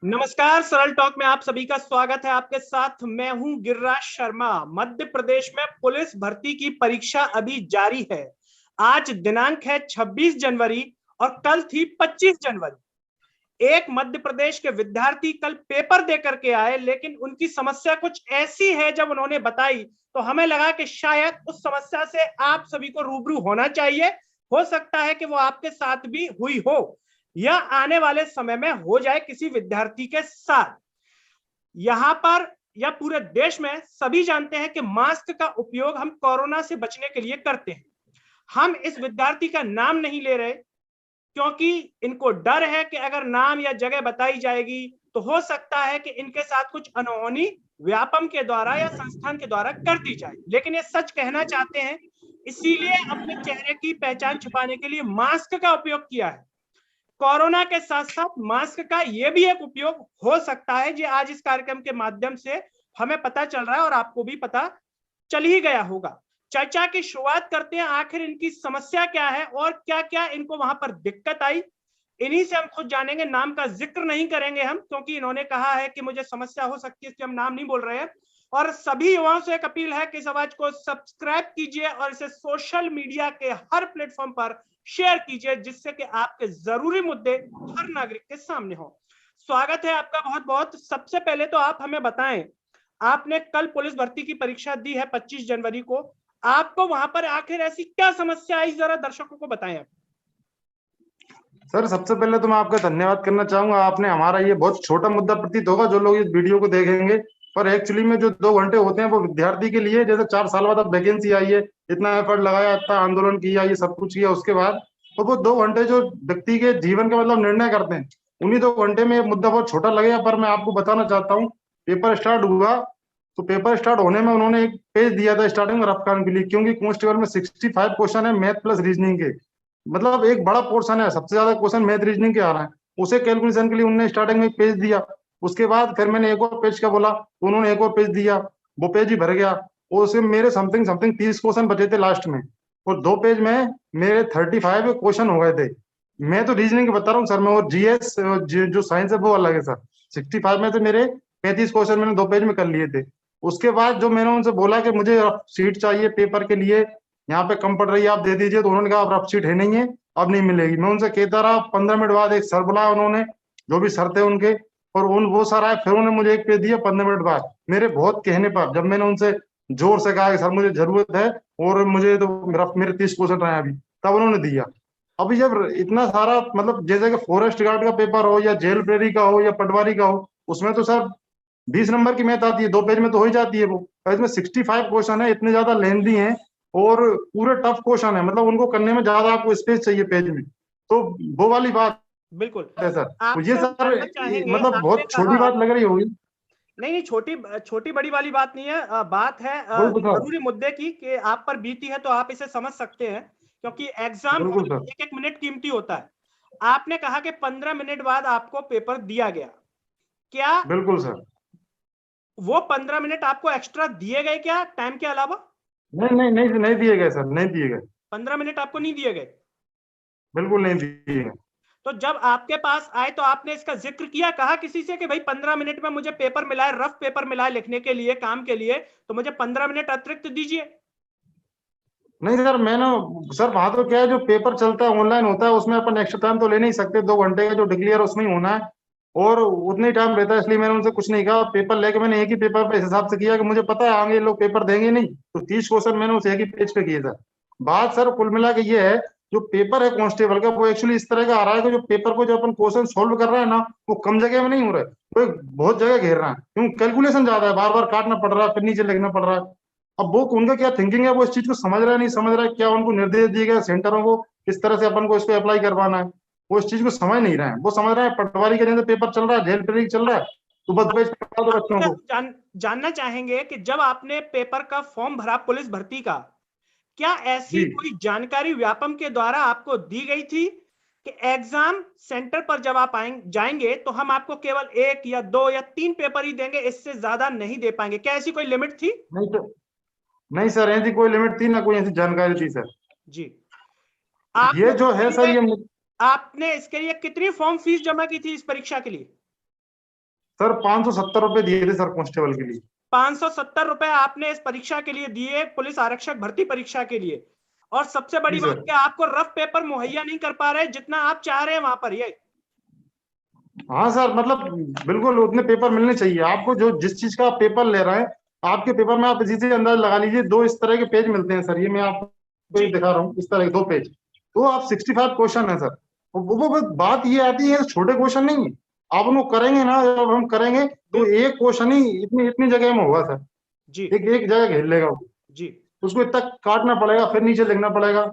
नमस्कार, सरल टॉक में आप सभी का स्वागत है। आपके साथ मैं हूं गिरिराज शर्मा। मध्य प्रदेश में पुलिस भर्ती की परीक्षा अभी जारी है। आज दिनांक है 26 जनवरी और कल थी 25 जनवरी। एक मध्य प्रदेश के विद्यार्थी कल पेपर दे करके आए, लेकिन उनकी समस्या कुछ ऐसी है, जब उन्होंने बताई तो हमें लगा कि शायद उस समस्या से आप सभी को रूबरू होना चाहिए। हो सकता है कि वो आपके साथ भी हुई हो या आने वाले समय में हो जाए किसी विद्यार्थी के साथ। यहां पर या पूरे देश में सभी जानते हैं कि मास्क का उपयोग हम कोरोना से बचने के लिए करते हैं। हम इस विद्यार्थी का नाम नहीं ले रहे, क्योंकि इनको डर है कि अगर नाम या जगह बताई जाएगी तो हो सकता है कि इनके साथ कुछ अनहोनी व्यापम के द्वारा या संस्थान के द्वारा कर दी जाए। लेकिन ये सच कहना चाहते हैं, इसीलिए अपने चेहरे की पहचान छुपाने के लिए मास्क का उपयोग किया है। कोरोना के साथ साथ मास्क का यह भी एक उपयोग हो सकता है, जो आज इस कार्यक्रम के माध्यम से हमें पता चल रहा है और आपको भी पता चल ही गया होगा। चर्चा की शुरुआत करते हैं, आखिर इनकी समस्या क्या है और क्या क्या इनको वहां पर दिक्कत आई, इन्हीं से हम खुद जानेंगे। नाम का जिक्र नहीं करेंगे हम, क्योंकि इन्होंने कहा है कि मुझे समस्या हो सकती है, इसलिए हम नाम नहीं बोल रहे हैं। और सभी युवाओं से एक अपील है कि इस आवाज को सब्सक्राइब कीजिए और इसे सोशल मीडिया के हर प्लेटफॉर्म पर शेयर कीजिए, जिससे कि आपके जरूरी मुद्दे हर नागरिक के सामने हो। स्वागत है आपका बहुत बहुत। सबसे पहले तो आप हमें बताएं, आपने कल पुलिस भर्ती की परीक्षा दी है 25 जनवरी को, आपको वहां पर आखिर ऐसी क्या समस्या आई, जरा दर्शकों को बताएं आप। सर, सबसे पहले तो मैं आपका धन्यवाद करना चाहूंगा। आपने हमारा ये बहुत छोटा मुद्दा प्रतीत होगा जो लोग इस वीडियो को देखेंगे, पर एक्चुअली में जो 2 घंटे होते हैं वो विद्यार्थी के लिए, जैसे 4 साल बाद अब वैकेंसी आई है, इतना एफर्ट लगाया, इतना आंदोलन किया, ये सब कुछ किया, उसके बाद तो वो 2 घंटे जो व्यक्ति के जीवन का मतलब निर्णय करते हैं, उन्हीं 2 घंटे में ये मुद्दा बहुत छोटा लगेगा। पर मैं आपको बताना चाहता हूँ, पेपर स्टार्ट हुआ तो पेपर स्टार्ट होने में उन्होंने एक पेज दिया था स्टार्टिंग में रफ्तार के लिए, क्योंकि कांस्टेबल में 65 क्वेश्चन है मैथ प्लस रीजनिंग के, मतलब एक बड़ा पोर्शन है, सबसे ज्यादा क्वेश्चन मैथ रीजनिंग के आ रहा है। उसे कैलकुलेशन के लिए उन्होंने स्टार्टिंग में एक पेज दिया। उसके बाद फिर मैंने एक और पेज का बोला तो उन्होंने एक और पेज दिया, वो पेज ही भर गया। और उसमें मेरे समथिंग समथिंग 30 क्वेश्चन बचे थे लास्ट में, और 2 पेज में मेरे 35 क्वेश्चन हो गए थे। मैं तो रीजनिंग बता रहा हूँ सर, मैं और जीएस जो साइंस है वो अलग है सर। 65 में से मेरे 35 क्वेश्चन मैंने 2 पेज में कर लिए थे। उसके बाद जो मैंने उनसे बोला कि मुझे सीट चाहिए पेपर के लिए, यहाँ पे कम पड़ रही है, आप दे दीजिए, तो उन्होंने कहा अब रफ शीट है नहीं है, अब नहीं मिलेगी। मैं उनसे कहता रहा, 15 मिनट बाद एक सर बुलाया उन्होंने, जो भी सर थे उनके, और उन वो सर आए, फिर उन्होंने मुझे एक पेज दिया 15 मिनट बाद। मेरे बहुत कहने पर जब मैंने उनसे जोर से कहा कि सर मुझे जरूरत है और मुझे तो मेरे 30 क्वेश्चन रहे अभी, तब उन्होंने दिया। अभी जब इतना सारा, मतलब जैसे कि फॉरेस्ट गार्ड का पेपर हो या जेल ब्रेरी का हो या पटवारी का हो, उसमें तो सर 20 नंबर की मैथ आती है, 2 पेज में तो हो ही जाती है वो। और इसमें 65 क्वेश्चन है, इतने ज्यादा लेंथी हैं और पूरे टफ क्वेश्चन है, मतलब उनको करने में ज्यादा आपको स्पेस चाहिए पेज में। तो वो वाली बात बिल्कुल। है सर। तो ये आपसे हम सर जानना चाहेंगे, मतलब आपने बहुत छोटी कहा, बात लग रही होगी। नहीं नहीं, छोटी छोटी बड़ी वाली बात नहीं है। बात है बिल्कुल सर। जरूरी मुद्दे की कि आप पर बीती है, तो आप इसे समझ सकते हैं, क्योंकि एग्जाम हॉल बिल्कुल में सर। एक एक मिनट कीमती होता है। आपने कहा कि 15 मिनट बाद आपको पेपर दिया गया, क्या बिल्कुल सर। वो 15 मिनट आपको एक्स्ट्रा दिए गए क्या टाइम के अलावा? नहीं नहीं नहीं, नहीं दिए गए सर, नहीं दिए गए। 15 मिनट आपको नहीं दिए गए? बिल्कुल नहीं दिए गए। तो जब आपके पास आए तो आपने इसका जिक्र किया, कहा किसी से कि भाई 15 मिनट में मुझे पेपर मिला है, रफ पेपर मिला है लिखने के लिए, काम के लिए, तो मुझे 15 मिनट अतिरिक्त दीजिए? नहीं सर, मैंने, सर वहां तो क्या है, जो पेपर चलता है ऑनलाइन होता है, उसमें अपन एक्स्ट्रा टाइम तो ले नहीं सकते। 2 घंटे का जो डिक्लेयर उसमें ही होना है और उतना ही टाइम रहता है, इसलिए मैंने उनसे कुछ नहीं कहा। पेपर लेके मैंने एक ही पेपर पे इस हिसाब से किया कि मुझे पता है आगे ये लोग पेपर देंगे नहीं, तो 30 क्वेश्चन मैंने उस एक ही पेज पे किए सर। बात सर कुल मिला के ये है, जो पेपर है कांस्टेबल का, वो एक्चुअली इस तरह का आ रहा है कि जो पेपर को जो अपन क्वेश्चन सोल्व कर रहे हैं ना, वो कम जगह में नहीं हो रहा है, वो बहुत जगह घेर रहा है, क्यों कैलकुलेशन ज्यादा है, बार बार काटना पड़ रहा है, फिर नीचे लिखना पड़ रहा है। अब वो उनका क्या थिंकिंग है, वो इस चीज को समझ रहा है नहीं समझ रहा है, क्या उनको निर्देश दिए गए सेंटरों को किस तरह से अपन को इसको अप्लाई करवाना है, वो इस चीज को समझ नहीं रहे हैं। वो समझ रहे हैं पटवारी के जैसे पेपर चल रहा है, जेल ट्रेनिंग चल रहा है, तो बस पेज पढ़ा दो बच्चों आपसे को। जानना चाहेंगे कि जब आपने पेपर का फॉर्म भरा पुलिस भर्ती का, क्या ऐसी जी। कोई जानकारी व्यापम के द्वारा आपको दी गई थी कि एग्जाम सेंटर पर जब आप जाएंगे तो हम आपको केवल 1 या 2 या 3 पेपर ही देंगे, इससे ज्यादा नहीं दे पाएंगे? क्या ऐसी कोई लिमिट थी? नहीं सर, नहीं सर, ऐसी कोई लिमिट थी ना कोई ऐसी जानकारी थी सर। जी। ये आपने जो इसके है सर, लिए ये आपने इसके लिए कितनी फॉर्म फीस जमा की थी इस परीक्षा के लिए? सर 570 रुपए दिए थे सर कांस्टेबल के लिए। 570 रुपए आपने इस परीक्षा के लिए दिए, पुलिस आरक्षक भर्ती परीक्षा के लिए। और सबसे बड़ी बात क्या, आपको रफ पेपर मुहैया नहीं कर पा रहे जितना आप चाह रहे हैं वहां पर। ये हाँ सर, मतलब बिल्कुल उतने पेपर मिलने चाहिए आपको। जो जिस चीज का आप पेपर ले रहे हैं, आपके पेपर में आप इसी से अंदाज लगा लीजिए, दो इस तरह के पेज मिलते हैं सर। ये मैं आपको जी दिखा रहा हूँ, इस तरह के दो पेज। तो आप 65 क्वेश्चन है सर। वो बात ये आती है, छोटे क्वेश्चन नहीं है। आप उनको करेंगे ना, जब हम करेंगे तो एक क्वेश्चन ही इतनी इतनी जगह में होगा सर। जी एक एक जगह घेर लेगा वो। जी उसको इतना काटना पड़ेगा, फिर नीचे लिखना पड़ेगा।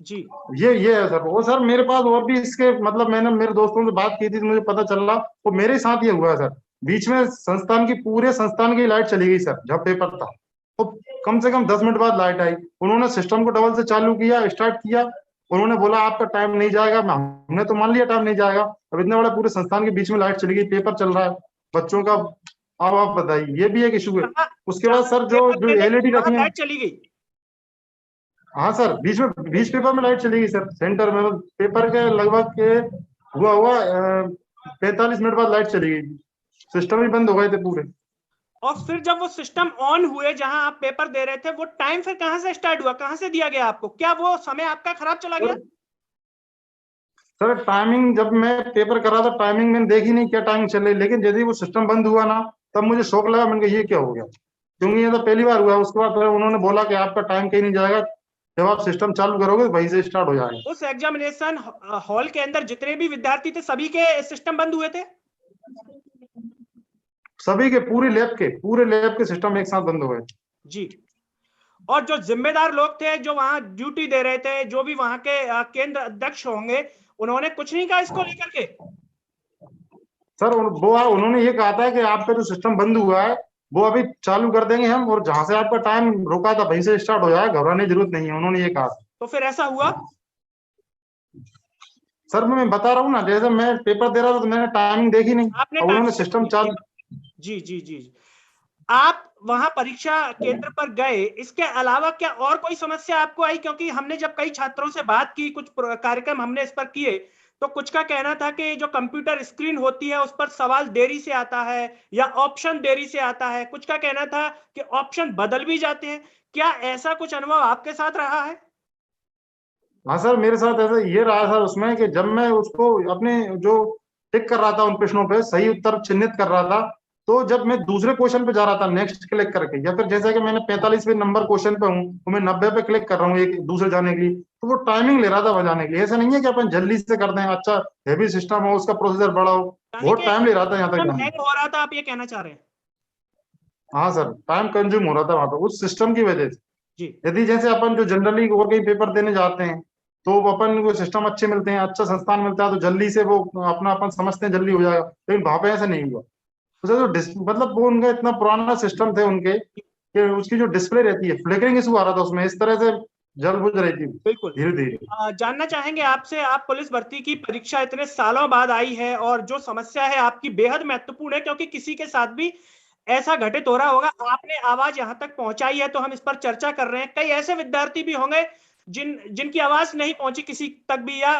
जी ये है सर। वो सर मेरे पास और भी इसके, मतलब मैंने मेरे दोस्तों से बात की थी तो मुझे पता चल रहा, वो मेरे साथ ये हुआ है सर। बीच में संस्थान की, पूरे संस्थान की लाइट चली गई सर जब पेपर था। तो कम से कम 10 मिनट बाद लाइट आई। उन्होंने सिस्टम को डबल से चालू किया, स्टार्ट किया। उन्होंने बोला आपका टाइम नहीं जाएगा। हमने तो मान लिया टाइम नहीं जाएगा। अब इतने बड़े पूरे संस्थान के बीच में लाइट चली गई, पेपर चल रहा है बच्चों का। अब आप बताइए, ये भी एक इशू है। जहाँ उसके बाद जहाँ सर जो पेपर जो देने एलईडी वहां रखी है। लाइट चली गई। हाँ सर, बीच पेपर में लाइट चली गई सर, सेंटर में। पेपर के लगभग के हुआ हुआ 45 मिनट बाद लाइट चली गई। सिस्टम ही बंद हो गए थे पूरे। और फिर जब वो सिस्टम ऑन हुए जहां आप पेपर दे रहे थे, वो टाइम फिर कहां से स्टार्ट हुआ, कहां से दिया गया आपको? क्या वो समय आपका खराब चला गया? सर सर टाइमिंग, जब मैं पेपर कर रहा था टाइमिंग मैंने देखी नहीं क्या टाइमिंग चल रही, लेकिन यदि वो सिस्टम बंद हुआ ना, तब मुझे शौक लगा। मैंने कहा ये क्या हो गया, क्योंकि ये तो पहली बार हुआ। उसके बाद फिर उन्होंने बोला कि आपका टाइम कहीं नहीं जाएगा, जब आप सिस्टम चालू करोगे वहीं से स्टार्ट हो जाएगा। उस एग्जामिनेशन हॉल के अंदर जितने भी विद्यार्थी थे, सभी के सिस्टम बंद हुए थे? सभी के, पूरे लैब के सिस्टम एक साथ बंद हो गए। जी। और जो जिम्मेदार लोग थे, जो वहां ड्यूटी दे रहे थे, जो भी वहां के केंद्र अध्यक्ष होंगे, उन्होंने कुछ नहीं कहा इसको लेकर के? सर वो उन्होंने ये कहा था कि आपका जो सिस्टम बंद हुआ है वो अभी चालू कर देंगे हम, और जहां से आपका टाइम रुका था वहीं से स्टार्ट हो जाएगा, घबराने की जरूरत नहीं है, उन्होंने ये कहा। तो फिर ऐसा हुआ? सर मैं बता रहा हूँ ना, जैसे मैं पेपर दे रहा था तो मैंने टाइमिंग देखी नहीं, आपने और टाइम उन्होंने देखी सिस्टम नहीं? चालू। जी जी जी। आप वहां परीक्षा केंद्र पर गए, इसके अलावा क्या और कोई समस्या आपको आई? क्योंकि हमने जब कई छात्रों से बात की, कुछ कार्यक्रम हमने इस पर किए, तो कुछ का कहना था कि जो कंप्यूटर स्क्रीन होती है उस पर सवाल देरी से आता है या ऑप्शन देरी से आता है। कुछ का कहना था कि ऑप्शन बदल भी जाते हैं। क्या ऐसा कुछ अनुभव आपके साथ रहा है? हाँ सर, मेरे साथ ऐसा ये रहा सर उसमें, कि जब मैं उसको अपने जो टिक कर रहा था उन प्रश्नों पे, सही उत्तर चिन्हित कर रहा था, तो जब मैं दूसरे क्वेश्चन पे जा रहा था नेक्स्ट क्लिक करके, या फिर जैसे कि मैंने 45वें नंबर क्वेश्चन पे हूँ तो मैं 90 पे क्लिक कर रहा हूँ एक दूसरे जाने के लिए, तो वो टाइमिंग ले रहा था बजाने के लिए। ऐसा नहीं है कि अपन जल्दी से कर दें, अच्छा हैवी सिस्टम हो, उसका प्रोसेसर बड़ा हो, यानी बहुत कि टाइम ले रहा था यहाँ तक सिस्टम जाने हैंग हो रहा था, आप ये कहना चाह रहे हैं? में। हाँ सर, टाइम कंज्यूम हो रहा था वहां पे उस सिस्टम की वजह से। जी यदि जैसे अपन जो जनरली और कहीं पेपर देने जाते हैं तो अपन को सिस्टम अच्छे मिलते हैं, अच्छा संस्थान मिलता है, तो जल्दी से वो अपना अपन समझते हैं जल्दी हो जाएगा, लेकिन वहां पे ऐसा नहीं हुआ। उसे जो मतलब वो उनका इतना पुराना सिस्टम थे उनके, कि उसकी जो डिस्प्ले रहती है फ्लिकरिंग इशू आ रहा था उसमें, इस तरह से जल बुझ रही थी बिल्कुल। धीरे धीरे। जानना चाहेंगे आपसे, आप पुलिस भर्ती की परीक्षा इतने सालों बाद आई है और जो समस्या है आपकी बेहद महत्वपूर्ण है, क्योंकि किसी के साथ भी ऐसा घटित हो रहा होगा। आपने आवाज यहां तक पहुंचाई है तो हम इस पर चर्चा कर रहे हैं। कई ऐसे विद्यार्थी भी होंगे जिनकी आवाज नहीं पहुंची किसी तक भी, या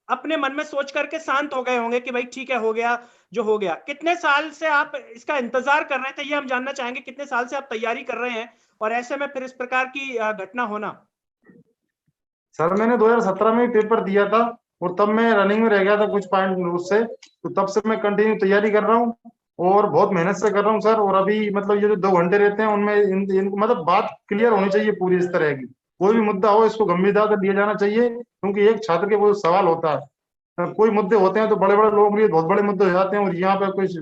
अपने मन में सोच करके शांत हो गए होंगे कि भाई ठीक है, हो गया जो हो गया। कितने साल से आप इसका इंतजार कर रहे थे, ये हम जानना चाहेंगे। कितने साल से आप तैयारी कर रहे हैं और ऐसे में फिर इस प्रकार की घटना होना? सर मैंने 2017 में ही पेपर दिया था, और तब मैं रनिंग में रह गया था कुछ पॉइंट उससे, तो तब से मैं कंटिन्यू तैयारी कर रहा हूँ, और बहुत मेहनत से कर रहा हूँ सर। और अभी मतलब ये जो 2 घंटे रहते हैं उनमें मतलब बात क्लियर होनी चाहिए पूरी इस तरह की। कोई भी मुद्दा हो इसको गंभीरता से लिया जाना चाहिए, क्योंकि एक छात्र के वो सवाल होता है। कोई मुद्दे होते हैं तो बड़े बड़े लोगों के लिए बहुत बड़े मुद्दे हो जाते हैं, और यहाँ पे कुछ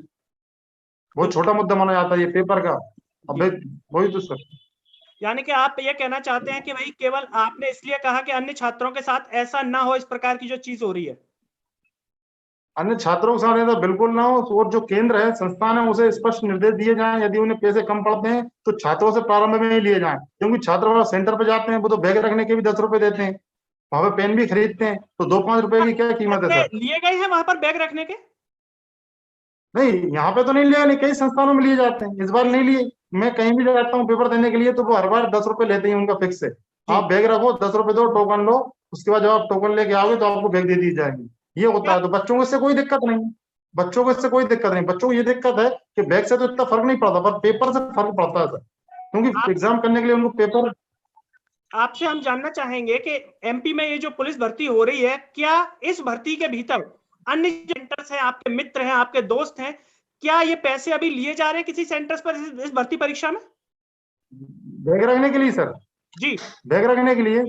बहुत छोटा मुद्दा माना जाता है ये पेपर का। अब वही तो सर। यानी कि आप ये कहना चाहते हैं कि भाई केवल आपने इसलिए कहा कि अन्य छात्रों के साथ ऐसा ना हो, इस प्रकार की जो चीज हो रही है। अन्य छात्रों के साथ ऐसा बिल्कुल ना हो, और जो केंद्र है संस्थान है उसे स्पष्ट निर्देश दिए जाएं, यदि उन्हें पैसे कम पड़ते हैं तो छात्रों से प्रारंभ में ही लिए जाएं, क्योंकि छात्र वहां सेंटर पे जाते हैं वो तो बैग रखने के भी 10 रुपए देते हैं, वहां पे पेन भी खरीदते हैं, तो 2-5 रुपए की क्या कीमत है ऐसे सर। लिए गए हैं वहां पर बैग रखने के? नहीं, यहाँ पे तो नहीं लिया, नहीं कई संस्थानों में लिए जाते हैं, इस बार नहीं लिए। मैं कहीं भी जाता हूँ पेपर देने के लिए तो वो हर बार 10 रुपए लेते हैं, उनका फिक्स है। जी। आप बैग रखो, 10 रुपए दो, टोकन लो, उसके बाद जब आप टोकन लेके आओगे तो आपको बैग दे दी जाएगी। ये होता क्या है, तो बच्चों को इससे कोई दिक्कत नहीं। बच्चों को इससे कोई दिक्कत नहीं, बच्चों को ये दिक्कत है कि बैग से तो इतना फर्क नहीं पड़ता, पर पेपर से फर्क पड़ता है सर, क्योंकि आप एग्जाम करने के लिए उनको पेपर। आपसे हम जानना चाहेंगे कि एमपी में ये जो पुलिस भर्ती हो रही है, क्या इस भर्ती के भीतर अन्य सेंटर्स हैं, आपके मित्र हैं, आपके दोस्त हैं, क्या ये पैसे अभी लिए जा रहे हैं किसी सेंटर्स पर इस भर्ती परीक्षा में? बैग रखने के लिए सर, जी बैग रखने के लिए,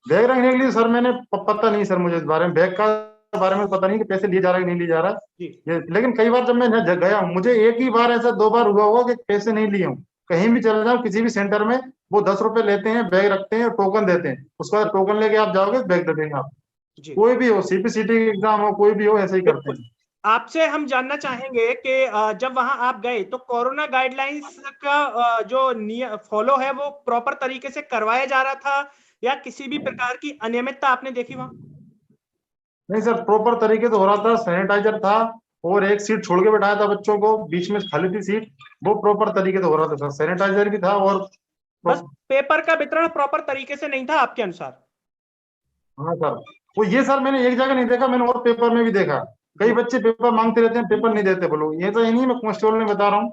बैग रखने के लिए सर मैंने पता नहीं सर, मुझे इस बारे में बैग का बारे में पता नहीं कि पैसे लिए जा रहा है कि नहीं लिए जा रहा जी। है ये, लेकिन कई बार जब मैं गया हूँ, मुझे एक ही बार ऐसा 2 बार हुआ होगा कि पैसे नहीं लिए हूँ। कहीं भी चले जाओ किसी भी सेंटर में, वो 10 रुपए लेते हैं, बैग रखते हैं, टोकन देते हैं, उसके बाद टोकन लेके आप जाओगे, बैग दे देंगे आप। जी कोई भी हो, सीपीसीटी एग्जाम हो, कोई भी हो, ऐसे ही करते बिल्कुल। हैं। आपसे हम जानना चाहेंगे कि जब वहां आप गए तो कोरोना गाइडलाइंस का जो फॉलो है वो प्रॉपर तरीके से करवाया जा रहा था, या किसी भी प्रकार की अनियमितता आपने देखी वहां? नहीं सर, प्रॉपर तरीके से हो रहा था, सैनिटाइजर था, और एक सीट छोड़ के बैठाया था बच्चों को, बीच में खाली थी सीट, वो प्रॉपर तरीके से हो रहा था सर, सैनिटाइजर भी था, और बस पेपर का वितरण प्रॉपर तरीके से नहीं था आपके अनुसार? हाँ सर। वो ये सर मैंने एक जगह नहीं देखा, मैंने और पेपर में भी देखा, कई जी। बच्चे पेपर मांगते रहते हैं, पेपर नहीं देते बोलो, ये तो ये नहीं, मैं कांस्टेबल में बता रहा हूँ।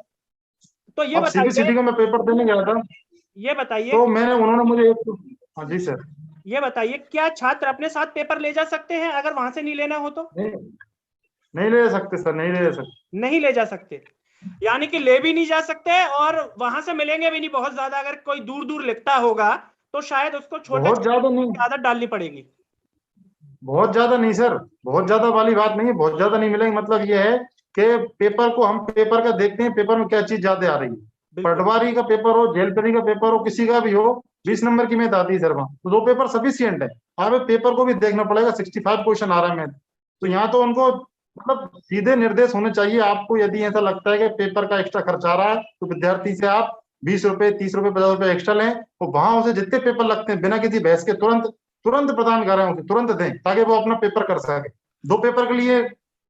तो ये अब बताइए, सीबीसीटी का मैं पेपर देने गया था, ये बताइए तो मैंने उन्होंने मुझे एक, हाँ जी सर। ये बताइए क्या छात्र अपने साथ पेपर ले जा सकते हैं अगर वहां से नहीं लेना हो तो? नहीं, नहीं ले सकते सर, नहीं ले सकते। नहीं ले जा सकते, यानी कि ले भी नहीं जा सकते और वहां से मिलेंगे भी नहीं। बहुत ज्यादा अगर कोई दूर दूर लिखता होगा तो शायद उसको छोटे बहुत छोटे ज्यादा नहीं, की आदत डालनी पड़ेगी। बहुत ज्यादा नहीं सर, बहुत ज्यादा वाली बात नहीं है, बहुत ज्यादा नहीं मिलेंगे, मतलब ये है कि पेपर को हम पेपर का देखते हैं, पेपर में क्या चीज ज्यादा आ रही है। बिल्कुल पटवारी का पेपर हो, जेलपरी का पेपर हो, किसी का भी हो, जी 20 नंबर की मैथ आती है सर वहाँ, तो 2 पेपर सफिशियंट है। हमें पेपर को भी देखना पड़ेगा, 65 क्वेश्चन आ रहा है मैथ, तो जी यहाँ तो उनको मतलब सीधे निर्देश होने चाहिए। आपको यदि ऐसा लगता है कि पेपर का एक्स्ट्रा खर्च आ रहा है, तो विद्यार्थी से आप 20 रुपए, 30 रुपए, 50 रुपए एक्स्ट्रा लें, और वहां उसे जितने पेपर लगते हैं बिना किसी बहस के तुरंत तुरंत प्रदान करें, उसे तुरंत दें, ताकि वो अपना पेपर कर सके। 2 पेपर के लिए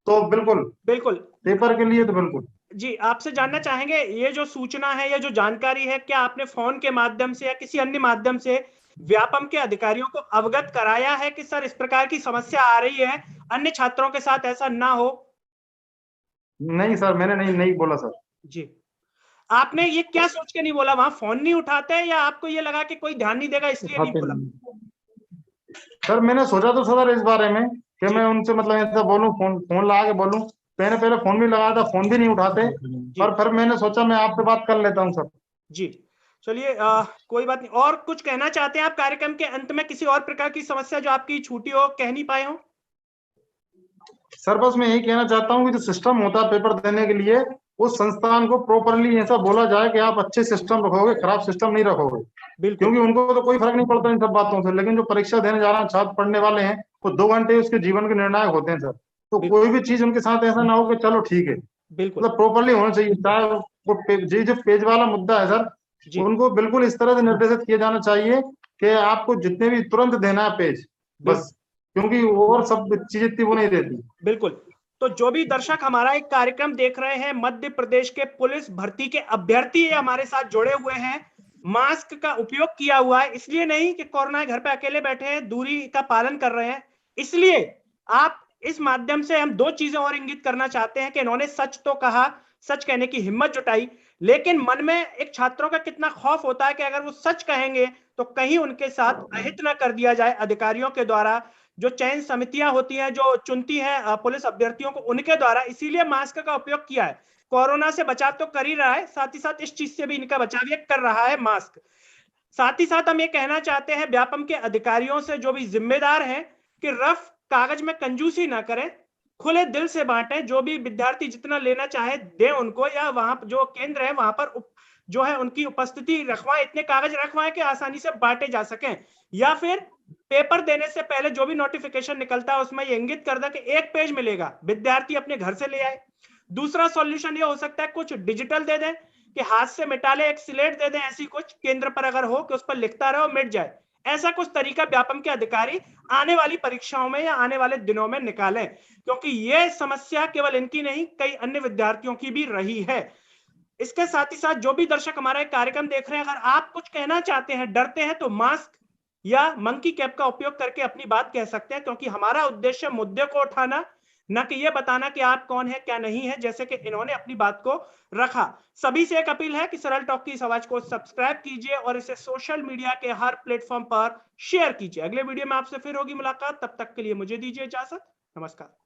तो बिल्कुल, बिल्कुल। पेपर के लिए तो बिल्कुल। जी आपसे जानना चाहेंगे, ये जो सूचना है, ये जो जानकारी है, क्या आपने फोन के माध्यम से या किसी अन्य माध्यम से व्यापम के अधिकारियों को अवगत कराया है कि सर इस प्रकार की समस्या आ रही है, अन्य छात्रों के साथ ऐसा ना हो? नहीं सर, मैंने नहीं नहीं बोला सर। जी। आपने ये क्या सोच के नहीं बोला? वहां फोन नहीं उठाते, या आपको ये लगा कि कोई ध्यान नहीं देगा इसलिए नहीं उठाते बोला? नहीं सर, मैंने सोचा तो सर इस बारे में कि जी मैं उनसे मतलब ऐसा बोलूं, फोन फोन लगा के बोलूं, मैंने पहले फोन भी लगाया था, फोन भी नहीं उठाते, जी पर फिर मैंने सोचा मैं आपसे बात कर लेता हूं सर। जी। चलिए कोई बात नहीं। और कुछ कहना चाहते हैं आप कार्यक्रम के अंत में? किसी और प्रकार की समस्या जो आपकी छूटी हो, कह नहीं पाए हो? सर बस मैं यही कहना चाहता हूँ कि जो सिस्टम होता है पेपर देने के लिए, उस संस्थान को प्रॉपरली ऐसा बोला जाए कि आप अच्छे सिस्टम रखोगे, खराब सिस्टम नहीं रखोगे, बिल्कुल क्योंकि उनको तो कोई फर्क नहीं पड़ता इन सब बातों से, लेकिन जो परीक्षा देने जा रहे हैं छात्र, पढ़ने वाले हैं, वो 2 घंटे उसके जीवन के निर्णायक होते हैं सर। तो बिल्कुल कोई भी चीज उनके साथ ऐसा ना हो कि चलो ठीक है, बिल्कुल। मतलब प्रॉपरली होना चाहिए, चाहे वो जी जो पेज वाला मुद्दा है सर, जी उनको बिल्कुल इस तरह से निर्देशित किया जाना चाहिए कि आपको जितने भी तुरंत देना है पेज, बिल्कुल बस, क्योंकि और सब चीज इतनी वो नहीं रहती। बिल्कुल। तो जो भी दर्शक हमारा एक कार्यक्रम देख रहे हैं, मध्य प्रदेश के पुलिस भर्ती के अभ्यर्थी हमारे साथ जुड़े हुए हैं, मास्क का उपयोग किया हुआ है, इसलिए नहीं कि कोरोना घर पे अकेले बैठे हैं, दूरी का पालन कर रहे हैं, इसलिए आप इस माध्यम से हम दो चीजें और इंगित करना चाहते हैं कि इन्होंने सच तो कहा, सच कहने की हिम्मत जुटाई, लेकिन मन में एक छात्रों का कितना खौफ होता है कि अगर वो सच कहेंगे तो कहीं उनके साथ अहित ना कर दिया जाए अधिकारियों के द्वारा, जो चयन समितियां होती हैं जो चुनती हैं पुलिस अभ्यर्थियों को, उनके द्वारा। इसीलिए मास्क का उपयोग किया है। कोरोना से बचाव तो कर ही रहा है, साथ ही साथ इस चीज से भी इनका बचाव ये कर रहा है मास्क। साथ ही साथ हम ये कहना चाहते हैं व्यापम के अधिकारियों से, जो भी जिम्मेदार हैं, कि रफ कागज में कंजूसी ना करें, खुले दिल से बांटें, जो भी विद्यार्थी जितना लेना चाहे दें उनको, या वहां जो केंद्र है वहां पर जो है उनकी उपस्थिति रखवाएं, इतने कागज रखवाएं कि आसानी से बांटे जा सकें। या फिर पेपर देने से पहले जो भी नोटिफिकेशन निकलता है उसमें ये इंगित कर दे कि 1 पेज मिलेगा, विद्यार्थी अपने घर से ले आए। दूसरा सॉल्यूशन ये हो सकता है कुछ डिजिटल दे दें, कि हाथ से मिटा ले, एक स्लेट दे दें, ऐसी कुछ केंद्र पर अगर हो कि उस पर लिखता रहे और मिट जाए, ऐसा कुछ तरीका व्यापम के अधिकारी आने वाली परीक्षाओं में या आने वाले दिनों में निकालें, क्योंकि यह समस्या केवल इनकी नहीं, कई अन्य विद्यार्थियों की भी रही है। इसके साथ ही साथ जो भी दर्शक हमारा कार्यक्रम देख रहे हैं, अगर आप कुछ कहना चाहते हैं, डरते हैं, तो मास्क या मंकी कैप का उपयोग करके अपनी बात कह सकते हैं, क्योंकि हमारा उद्देश्य मुद्दे को उठाना, न कि ये बताना कि आप कौन है क्या नहीं है, जैसे कि इन्होंने अपनी बात को रखा। सभी से एक अपील है कि सरल टॉक की इस आवाज को सब्सक्राइब कीजिए और इसे सोशल मीडिया के हर प्लेटफॉर्म पर शेयर कीजिए। अगले वीडियो में आपसे फिर होगी मुलाकात, तब तक के लिए मुझे दीजिए इजाजत। नमस्कार।